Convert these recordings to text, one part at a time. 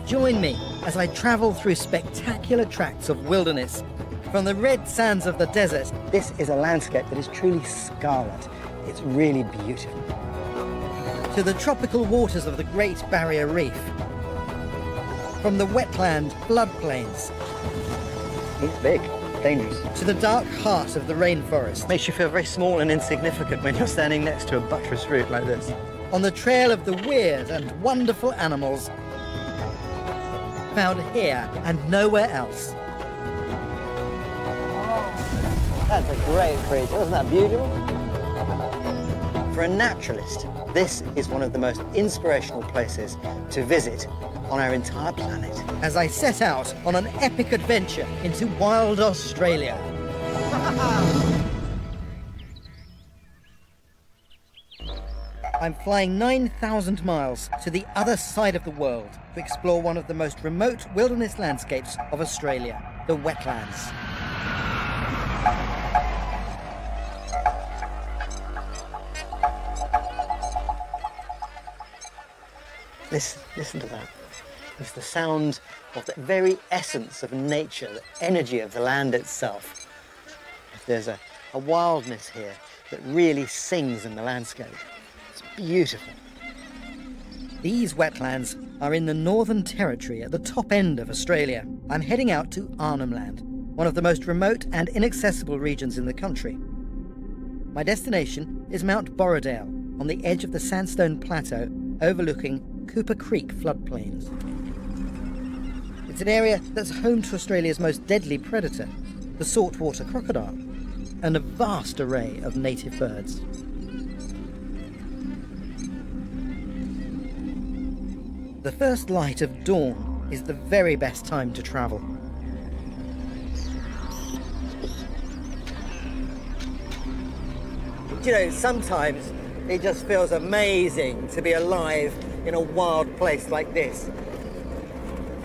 Join me as I travel through spectacular tracts of wilderness. From the red sands of the desert, this is a landscape that is truly scarlet. It's really beautiful. To the tropical waters of the Great Barrier Reef. From the wetland floodplains. It's big, dangerous. To the dark heart of the rainforest. Makes you feel very small and insignificant when you're standing next to a buttress route like this. On the trail of the weird and wonderful animals found here and nowhere else. That's a great creature, isn't that beautiful? For a naturalist, this is one of the most inspirational places to visit on our entire planet. As I set out on an epic adventure into wild Australia. I'm flying 9,000 miles to the other side of the world to explore one of the most remote wilderness landscapes of Australia, the wetlands. Listen to that. It's the sound of the very essence of nature, the energy of the land itself. There's a wildness here that really sings in the landscape. It's beautiful. These wetlands are in the Northern Territory at the top end of Australia. I'm heading out to Arnhem Land, one of the most remote and inaccessible regions in the country. My destination is Mount Borrowdale, on the edge of the Sandstone Plateau overlooking Cooper Creek floodplains. It's an area that's home to Australia's most deadly predator, the saltwater crocodile, and a vast array of native birds. The first light of dawn is the very best time to travel. You know, sometimes it just feels amazing to be alive in a wild place like this.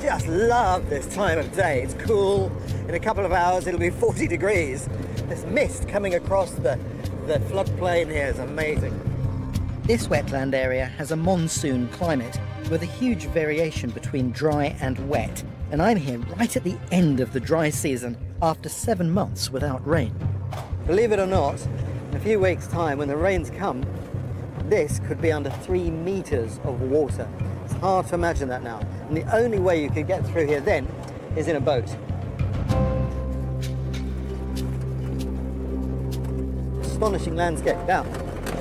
Just love this time of day. It's cool. In a couple of hours it'll be 40 degrees. This mist coming across the floodplain here is amazing. This wetland area has a monsoon climate with a huge variation between dry and wet, and I'm here right at the end of the dry season after 7 months without rain. Believe it or not, in a few weeks' time when the rains come, this could be under 3 meters of water. It's hard to imagine that now. And the only way you could get through here then is in a boat. Astonishing landscape. Now,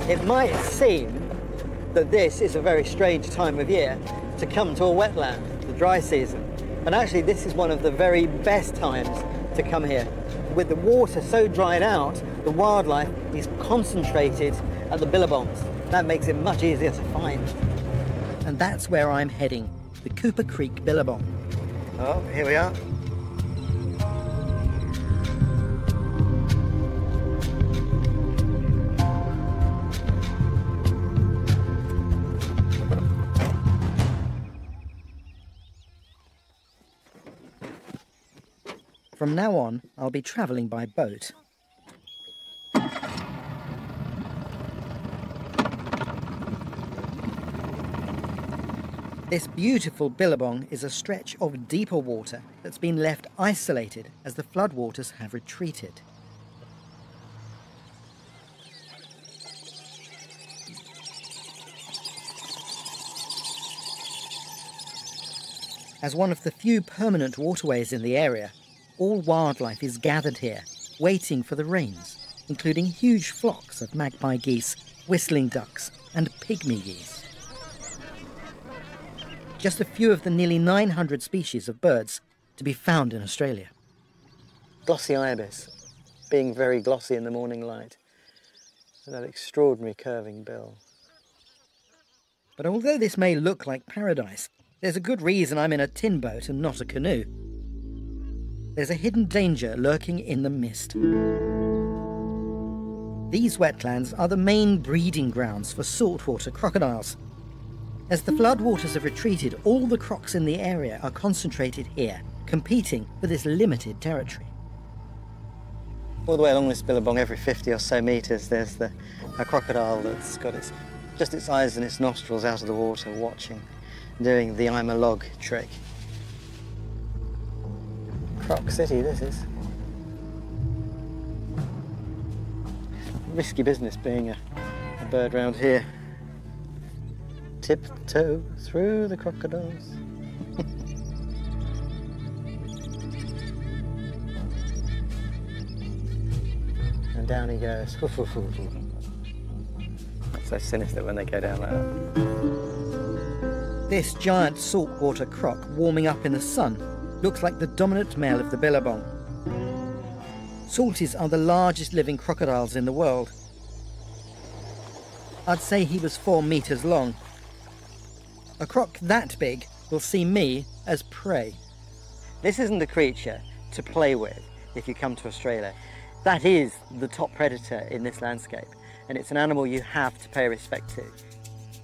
it might seem that this is a very strange time of year to come to a wetland, the dry season. And actually this is one of the very best times to come here. With the water so dried out, the wildlife is concentrated at the billabongs. That makes it much easier to find. And that's where I'm heading, the Cooper Creek Billabong. Oh, here we are. From now on, I'll be travelling by boat. This beautiful billabong is a stretch of deeper water that's been left isolated as the floodwaters have retreated. As one of the few permanent waterways in the area, all wildlife is gathered here, waiting for the rains, including huge flocks of magpie geese, whistling ducks, and pygmy geese. Just a few of the nearly 900 species of birds to be found in Australia. Glossy ibis, being very glossy in the morning light, and that extraordinary curving bill. But although this may look like paradise, there's a good reason I'm in a tin boat and not a canoe. There's a hidden danger lurking in the mist. These wetlands are the main breeding grounds for saltwater crocodiles. As the floodwaters have retreated, all the crocs in the area are concentrated here, competing for this limited territory. All the way along this billabong, every 50 or so metres, there's a crocodile that's got just its eyes and its nostrils out of the water, watching, doing the I'm a log trick. Croc City, this is. Risky business being a bird round here. Tiptoe through the crocodiles. And down he goes. So sinister when they go down like that. This giant saltwater croc warming up in the sun looks like the dominant male of the billabong. Salties are the largest living crocodiles in the world. I'd say he was 4 meters long. A croc that big will see me as prey. This isn't a creature to play with if you come to Australia. That is the top predator in this landscape, and it's an animal you have to pay respect to.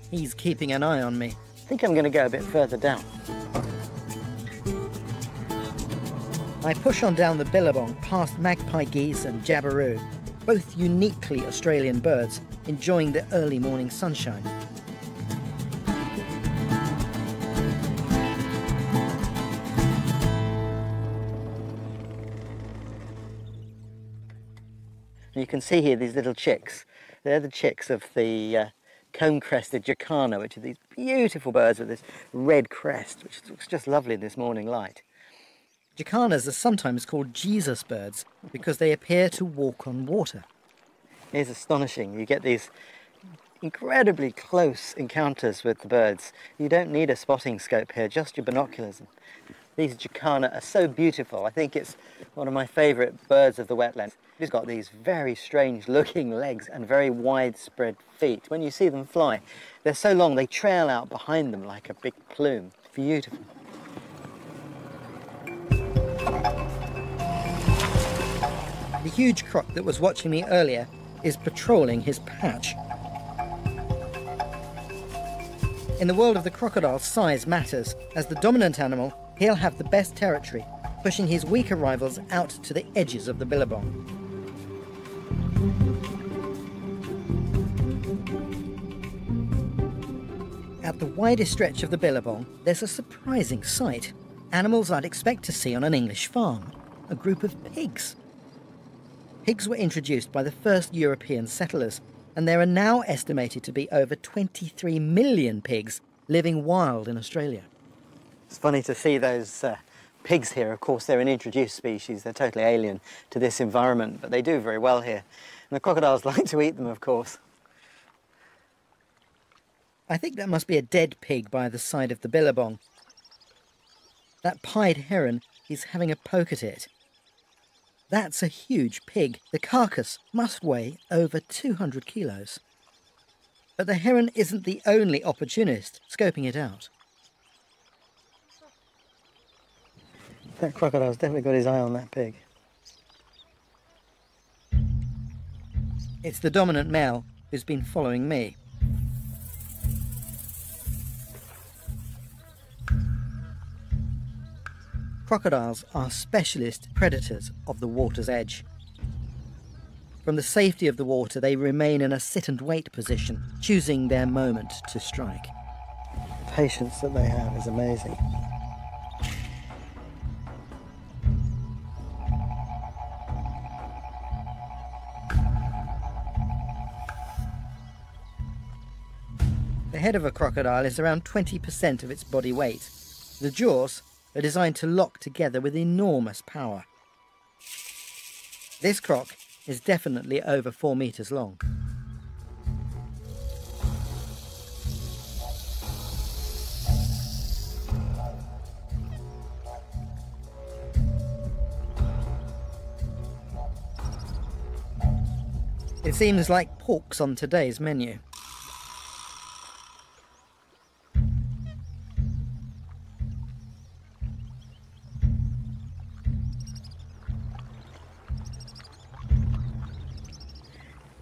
He's keeping an eye on me. I think I'm going to go a bit further down. I push on down the billabong past magpie geese and jabiru, both uniquely Australian birds, enjoying the early morning sunshine. And you can see here these little chicks. They're the chicks of the cone-crested jacana, which are these beautiful birds with this red crest, which looks just lovely in this morning light. Jacanas are sometimes called Jesus birds because they appear to walk on water. It's astonishing. You get these incredibly close encounters with the birds. You don't need a spotting scope here, just your binoculars. These jacana are so beautiful. I think it's one of my favourite birds of the wetlands. It's got these very strange looking legs and very widespread feet. When you see them fly, they're so long they trail out behind them like a big plume. Beautiful. The huge croc that was watching me earlier is patrolling his patch. In the world of the crocodile, size matters. As the dominant animal, he'll have the best territory, pushing his weaker rivals out to the edges of the billabong. At the widest stretch of the billabong, there's a surprising sight. Animals I'd expect to see on an English farm. A group of pigs. Pigs were introduced by the first European settlers, and there are now estimated to be over 23 million pigs living wild in Australia. It's funny to see those pigs here. Of course, they're an introduced species. They're totally alien to this environment, but they do very well here. And the crocodiles like to eat them, of course. I think that must be a dead pig by the side of the billabong. That pied heron is having a poke at it. That's a huge pig. The carcass must weigh over 200 kilos. But the heron isn't the only opportunist scoping it out. That crocodile's definitely got his eye on that pig. It's the dominant male who's been following me. Crocodiles are specialist predators of the water's edge. From the safety of the water, they remain in a sit-and-wait position, choosing their moment to strike. The patience that they have is amazing. The head of a crocodile is around 20% of its body weight. The jaws are designed to lock together with enormous power. This croc is definitely over 4 meters long. It seems like pork's on today's menu.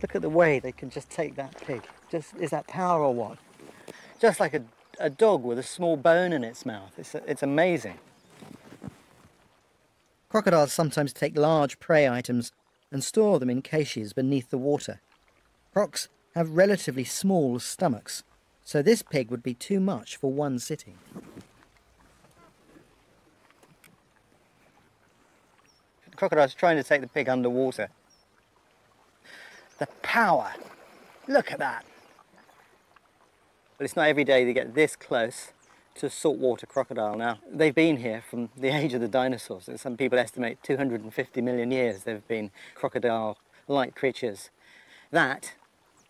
Look at the way they can just take that pig. Is that power or what? Just like a dog with a small bone in its mouth. It's amazing. Crocodiles sometimes take large prey items and store them in caches beneath the water. Crocs have relatively small stomachs, so this pig would be too much for one sitting. crocodile's trying to take the pig underwater. The power! Look at that! But it's not every day they get this close to a saltwater crocodile now. They've been here from the age of the dinosaurs. Some people estimate 250 million years they've been crocodile-like creatures. That,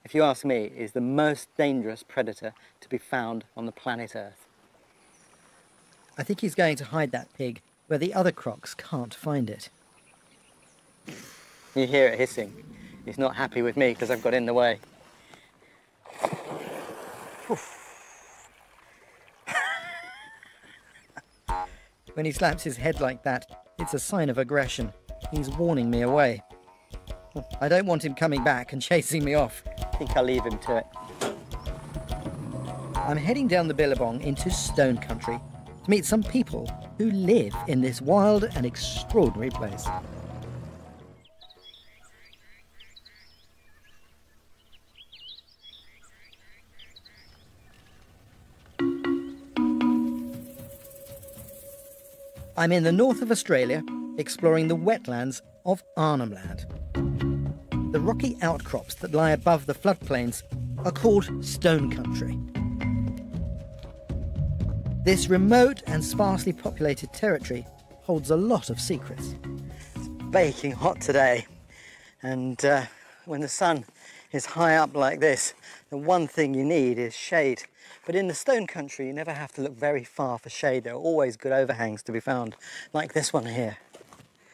if you ask me, is the most dangerous predator to be found on the planet Earth. I think he's going to hide that pig where the other crocs can't find it. You hear it hissing. He's not happy with me because I've got in the way. When he slaps his head like that, it's a sign of aggression. He's warning me away. I don't want him coming back and chasing me off. I think I'll leave him to it. I'm heading down the Billabong into Stone Country to meet some people who live in this wild and extraordinary place. I'm in the north of Australia, exploring the wetlands of Arnhem Land. The rocky outcrops that lie above the floodplains are called Stone Country. This remote and sparsely populated territory holds a lot of secrets. It's baking hot today, and when the sun is high up like this, the one thing you need is shade. But in the Stone Country, you never have to look very far for shade. There are always good overhangs to be found, like this one here.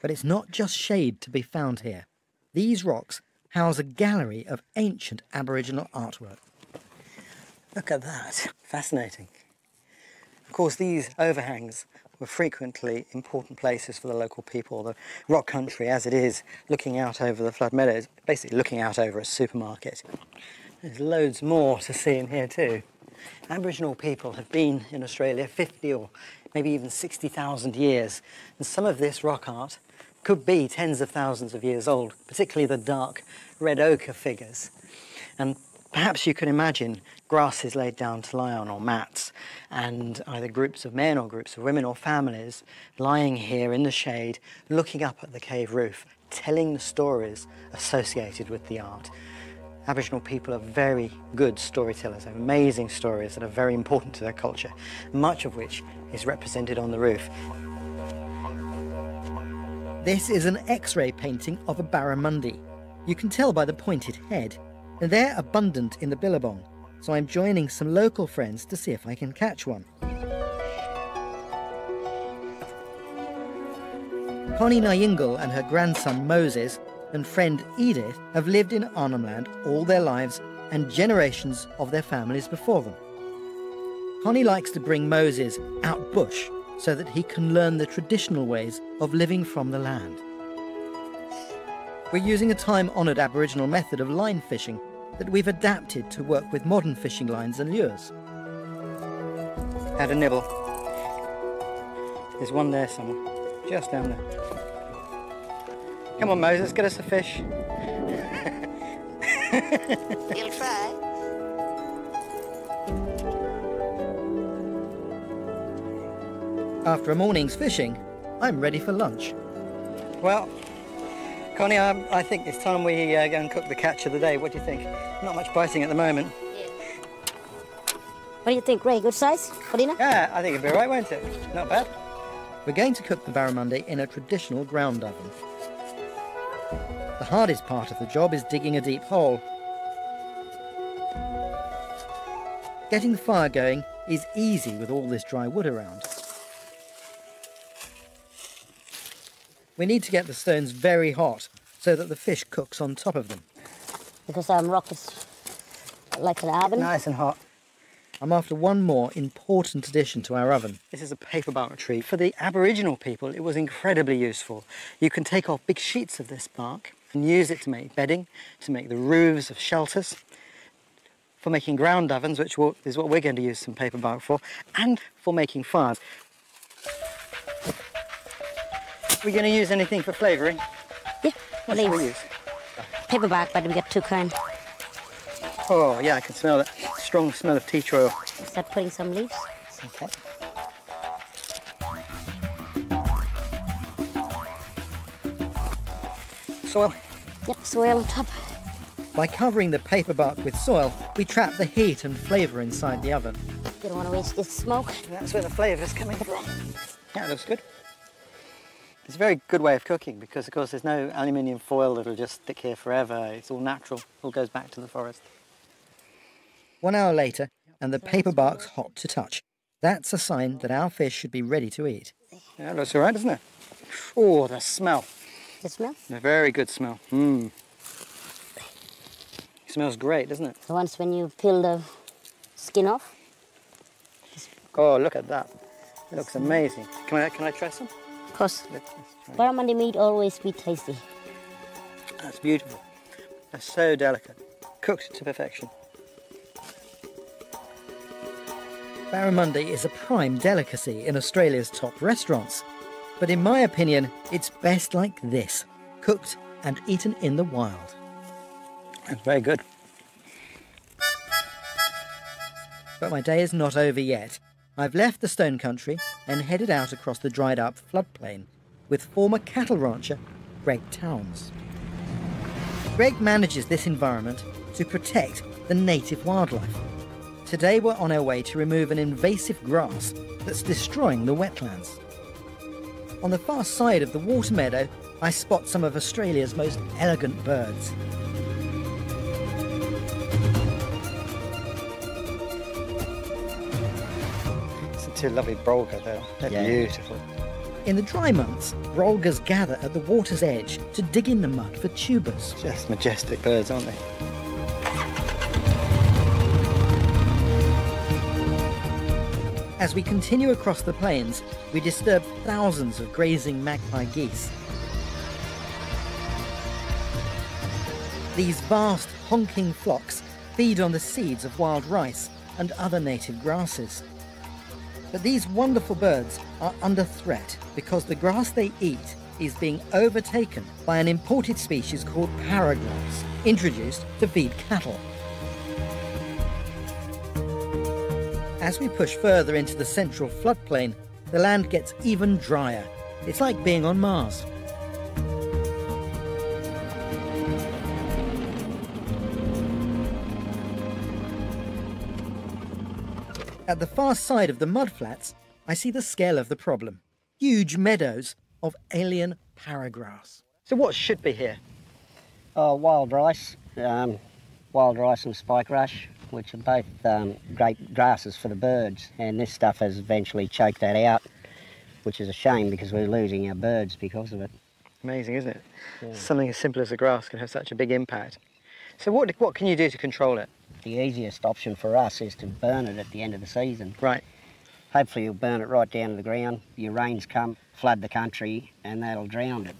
But it's not just shade to be found here. These rocks house a gallery of ancient Aboriginal artwork. Look at that. Fascinating. Of course, these overhangs were frequently important places for the local people. The rock country, as it is, looking out over the flood meadows, basically looking out over a supermarket. There's loads more to see in here too. Aboriginal people have been in Australia 50 or maybe even 60,000 years, and some of this rock art could be tens of thousands of years old, particularly the dark red ochre figures. And perhaps you can imagine grasses laid down to lie on, or mats, and either groups of men or groups of women or families lying here in the shade, looking up at the cave roof, telling the stories associated with the art. Aboriginal people are very good storytellers, have amazing stories that are very important to their culture, much of which is represented on the roof. This is an X-ray painting of a barramundi. You can tell by the pointed head, and they're abundant in the Billabong, so I'm joining some local friends to see if I can catch one. Connie Nyingle and her grandson Moses and friend Edith have lived in Arnhem Land all their lives and generations of their families before them. Connie likes to bring Moses out bush so that he can learn the traditional ways of living from the land. We're using a time-honoured Aboriginal method of line fishing that we've adapted to work with modern fishing lines and lures. Had a nibble. There's one there somewhere, just down there. Come on, Moses, get us a fish. You'll try. After a morning's fishing, I'm ready for lunch. Well, Connie, I think it's time we go and cook the catch of the day. What do you think? Not much biting at the moment. Yeah. What do you think, Ray? Good size for dinner? Yeah, I think it'll be all right, won't it? Not bad. We're going to cook the barramundi in a traditional ground oven. The hardest part of the job is digging a deep hole. Getting the fire going is easy with all this dry wood around. We need to get the stones very hot so that the fish cooks on top of them. Because rock is like an oven. Nice and hot. I'm after one more important addition to our oven. This is a paper bark tree. For the Aboriginal people, it was incredibly useful. You can take off big sheets of this bark and use it to make bedding, to make the roofs of shelters, for making ground ovens, which is what we're going to use some paper bark for, and for making fires. We're going to use anything for flavouring? Yeah, What should we use? paperback, but we get too kind. Oh, yeah, I can smell that strong smell of tea tree oil. Start putting some leaves. Okay. Soil. Yep, soil on top. By covering the paper bark with soil, we trap the heat and flavour inside the oven. You don't want to waste this smoke. That's where the flavour's coming from. Yeah, it looks good. It's a very good way of cooking because, of course, there's no aluminium foil that'll just stick here forever. It's all natural. It all goes back to the forest. 1 hour later, and the paper bark's hot to touch. That's a sign that our fish should be ready to eat. Yeah, it looks all right, doesn't it? Oh, the smell. The smell? A very good smell. Mmm. It smells great, doesn't it? So once when you peel the skin off. Oh, look at that. It looks amazing. Can I try some? Of course. Let's try. Barramundi meat always be tasty. That's beautiful. That's so delicate. Cooked to perfection. Barramundi is a prime delicacy in Australia's top restaurants. But in my opinion, it's best like this, cooked and eaten in the wild. That's very good. But my day is not over yet. I've left the Stone Country and headed out across the dried-up floodplain with former cattle rancher Greg Towns. Greg manages this environment to protect the native wildlife. Today we're on our way to remove an invasive grass that's destroying the wetlands. On the far side of the water meadow, I spot some of Australia's most elegant birds. Two lovely brolga there. They're beautiful. In the dry months, brolgas gather at the water's edge to dig in the mud for tubers. Just majestic birds, aren't they? As we continue across the plains, we disturb thousands of grazing magpie geese. These vast, honking flocks feed on the seeds of wild rice and other native grasses. But these wonderful birds are under threat because the grass they eat is being overtaken by an imported species called paragrass, introduced to feed cattle. As we push further into the central floodplain, the land gets even drier. It's like being on Mars. At the far side of the mudflats, I see the scale of the problem. Huge meadows of alien paragrass. So what should be here? Wild rice and spike rush, which are both great grasses for the birds. And this stuff has eventually choked that out, which is a shame because we're losing our birds because of it. Amazing, isn't it? Yeah. Something as simple as a grass can have such a big impact. So what can you do to control it? The easiest option for us is to burn it at the end of the season. Right. Hopefully you'll burn it right down to the ground. Your rains come, flood the country, and that'll drown it.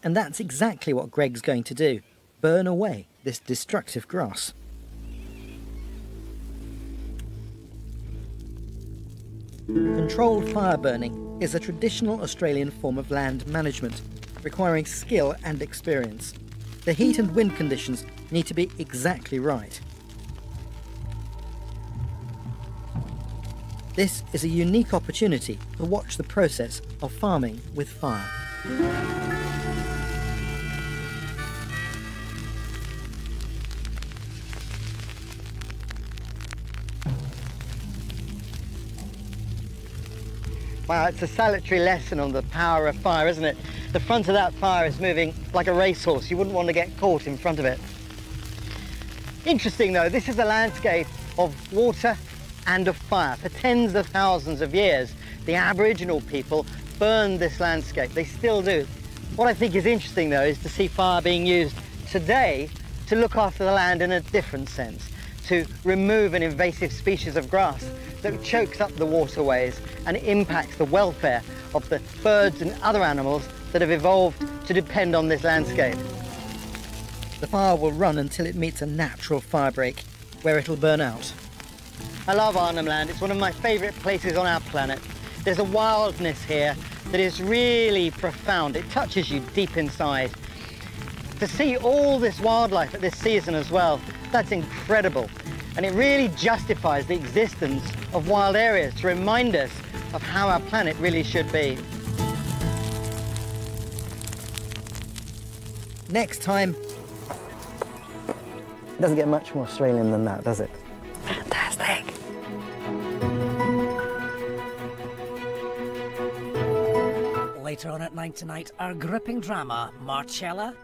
And that's exactly what Greg's going to do. Burn away this destructive grass. Controlled fire burning is a traditional Australian form of land management, requiring skill and experience. The heat and wind conditions need to be exactly right. This is a unique opportunity to watch the process of farming with fire. Wow, it's a salutary lesson on the power of fire, isn't it? The front of that fire is moving like a racehorse. You wouldn't want to get caught in front of it. Interesting though, this is a landscape of water and of fire. For tens of thousands of years, the Aboriginal people burned this landscape. They still do. What I think is interesting though is to see fire being used today to look after the land in a different sense, to remove an invasive species of grass that chokes up the waterways and impacts the welfare of the birds and other animals that have evolved to depend on this landscape. The fire will run until it meets a natural fire break, where it'll burn out. I love Arnhem Land. It's one of my favourite places on our planet. There's a wildness here that is really profound. It touches you deep inside. To see all this wildlife at this season as well, that's incredible. And it really justifies the existence of wild areas to remind us of how our planet really should be. Next time. It doesn't get much more Australian than that, does it? Fantastic. Later on at 9 tonight, our gripping drama, Marcella.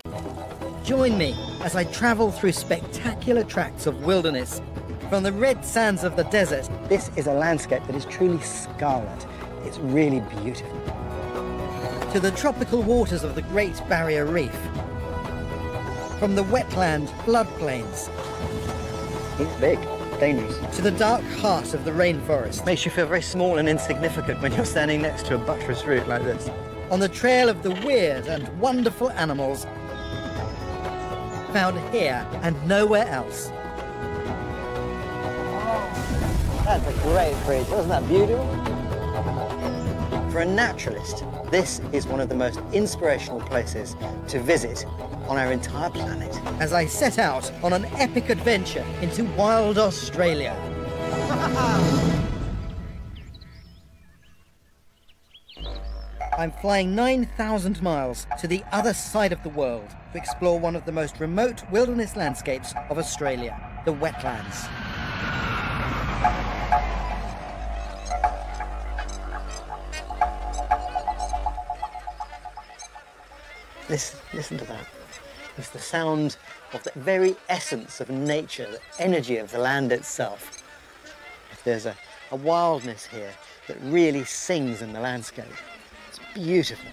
Join me as I travel through spectacular tracts of wilderness, from the red sands of the desert This is a landscape that is truly scarlet. It's really beautiful. to the tropical waters of the Great Barrier Reef, from the wetland floodplains It's big, dangerous. to the dark heart of the rainforest. Makes you feel very small and insignificant when you're standing next to a buttress route like this. On the trail of the weird and wonderful animals found here and nowhere else. That's a great bridge, wasn't that beautiful? For a naturalist, this is one of the most inspirational places to visit on our entire planet. As I set out on an epic adventure into wild Australia. I'm flying 9,000 miles to the other side of the world to explore one of the most remote wilderness landscapes of Australia, the wetlands. Listen to that. It's the sound of the very essence of nature, the energy of the land itself. There's a wildness here that really sings in the landscape. It's beautiful.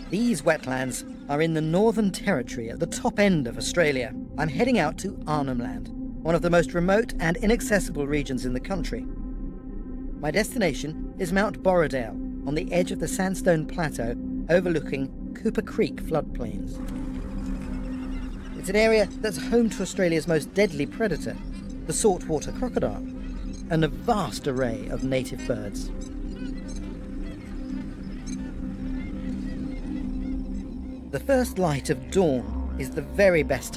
These wetlands are in the Northern Territory at the top end of Australia. I'm heading out to Arnhem Land, one of the most remote and inaccessible regions in the country. My destination is Mount Borrowdale, on the edge of the sandstone plateau overlooking Cooper Creek floodplains. It's an area that's home to Australia's most deadly predator, the saltwater crocodile, and a vast array of native birds. The first light of dawn is the very best